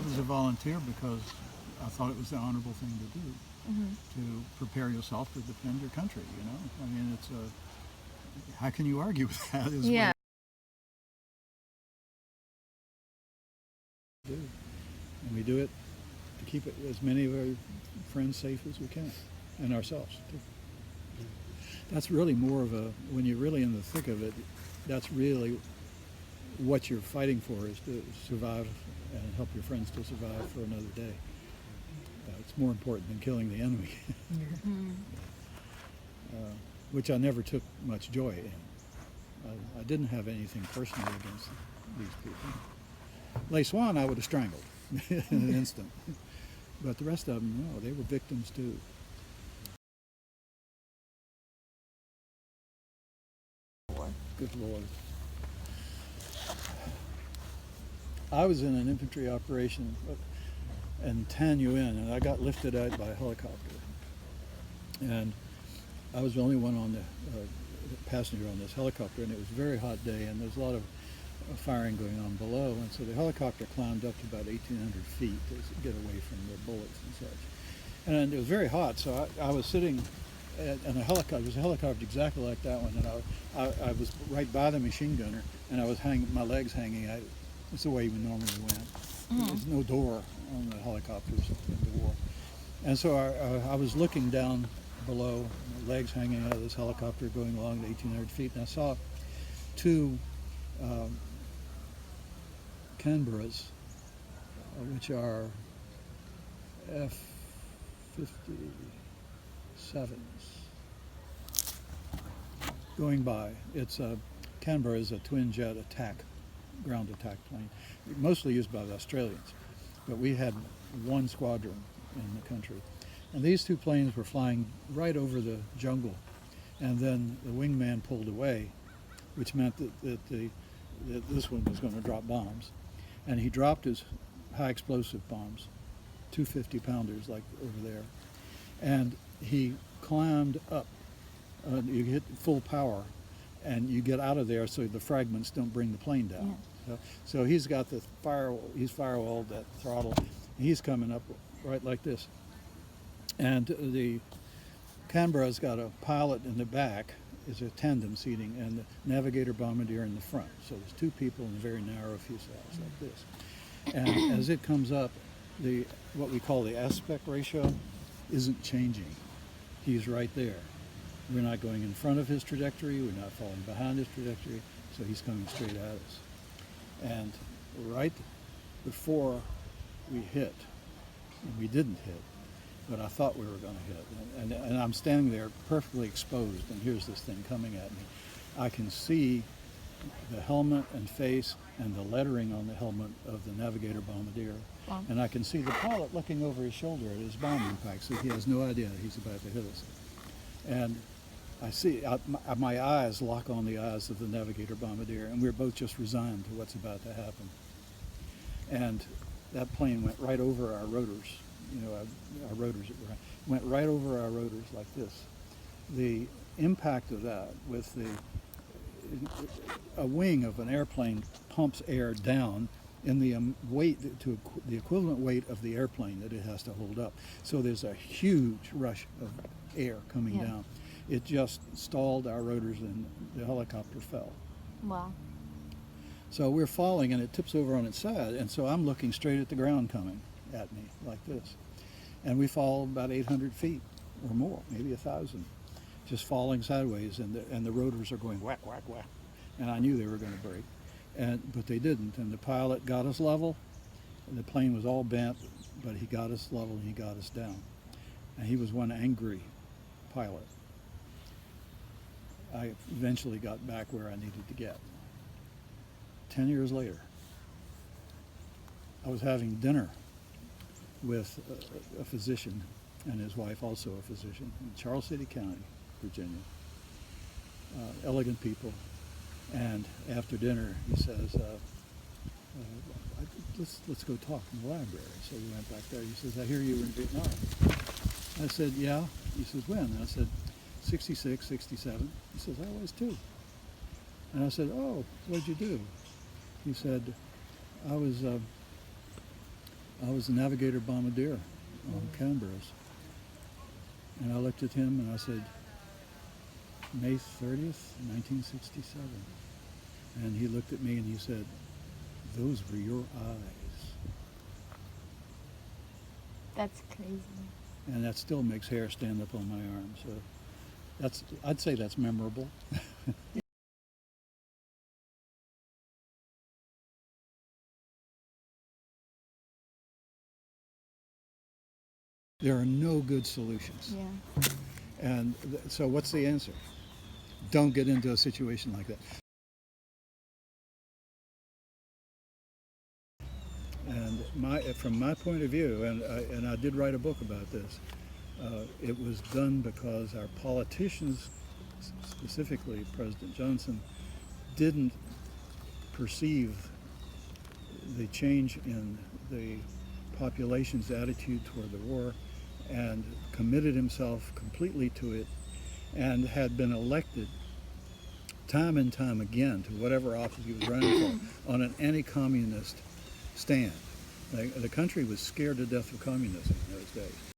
was a volunteer because I thought it was the honorable thing to do, to prepare yourself to defend your country, you know? I mean, it's a, how can you argue with that? Is Yeah. what we do. And we do it to keep as many of our friends safe as we can, and ourselves, too. That's really more of a, when you're really in the thick of it, that's really what you're fighting for, is to survive and help your friends to survive for another day. It's more important than killing the enemy, which I never took much joy in. I didn't have anything personally against these people. Leigh Swan I would have strangled in an instant, but the rest of them, no, they were victims too. Good Lord. I was in an infantry operation in Tan Yuen, and I got lifted out by a helicopter. And I was the only one on the passenger on this helicopter, and it was a very hot day, and there was a lot of firing going on below. And so the helicopter climbed up to about 1,800 feet to get away from the bullets and such. And it was very hot, so I was sitting in a helicopter. It was a helicopter exactly like that one, and I was right by the machine gunner, and I was my legs hanging out. It's the way we normally went. There's no door on the helicopters in the war. And so I was looking down below, legs hanging out of this helicopter going along the 1,800 feet, and I saw two Canberras, which are F-57s, going by. It's Canberra is a twin jet ground attack plane, mostly used by the Australians, but we had one squadron in the country. And these two planes were flying right over the jungle, and then the wingman pulled away, which meant that this one was going to drop bombs. And he dropped his high explosive bombs, 250-pounders like over there, and he climbed up. You hit full power, and you get out of there so the fragments don't bring the plane down. Yeah. So he's got the he's firewalled that throttle. He's coming up right like this. And the Canberra's got a pilot in the back, is a tandem seating, and the navigator bombardier in the front. So there's two people in a very narrow fuselage like this. And as it comes up, what we call the aspect ratio isn't changing. He's right there. We're not going in front of his trajectory, we're not falling behind his trajectory, so he's coming straight at us. And right before we hit, and we didn't hit, but I thought we were going to hit, and I'm standing there perfectly exposed, and here's this thing coming at me. I can see the helmet and face and the lettering on the helmet of the navigator bombardier, and I can see the pilot looking over his shoulder at his bomb impact, so he has no idea that he's about to hit us. And I see, my eyes lock on the eyes of the navigator bombardier, and we're both just resigned to what's about to happen. And that plane went right over our rotors, our rotors went right over our rotors like this. The impact of that with a wing of an airplane pumps air down in the weight to the equivalent weight of the airplane that it has to hold up. So there's a huge rush of air coming down. It just stalled our rotors and the helicopter fell. Wow. So we're falling and it tips over on its side, and so I'm looking straight at the ground coming at me like this. And we fall about 800 feet or more, maybe 1,000, just falling sideways, and the rotors are going whack, whack, whack. And I knew they were going to break, but they didn't. And the pilot got us level. The plane was all bent, but he got us level and he got us down. And he was one angry pilot. I eventually got back where I needed to get. 10 years later, I was having dinner with a physician and his wife, also a physician, in Charles City County, Virginia. Elegant people. And after dinner, he says, let's go talk in the library. So we went back there. He says, I hear you were in Vietnam. I said, yeah. He says, when? And I said, 66, 67. He says, I was too. And I said, oh, what'd you do? He said, I I was the navigator bombardier on Canberra's. And I looked at him and I said, May 30th, 1967. And he looked at me and he said, those were your eyes. That's crazy. And that still makes hair stand up on my arm. So I'd say that's memorable. There are no good solutions. Yeah. And so what's the answer? Don't get into a situation like that. And from my point of view, and I did write a book about this, it was done because our politicians, specifically President Johnson, didn't perceive the change in the population's attitude toward the war and committed himself completely to it and had been elected time and time again to whatever office he was running for on an anti-communist stand. The country was scared to death of communism in those days.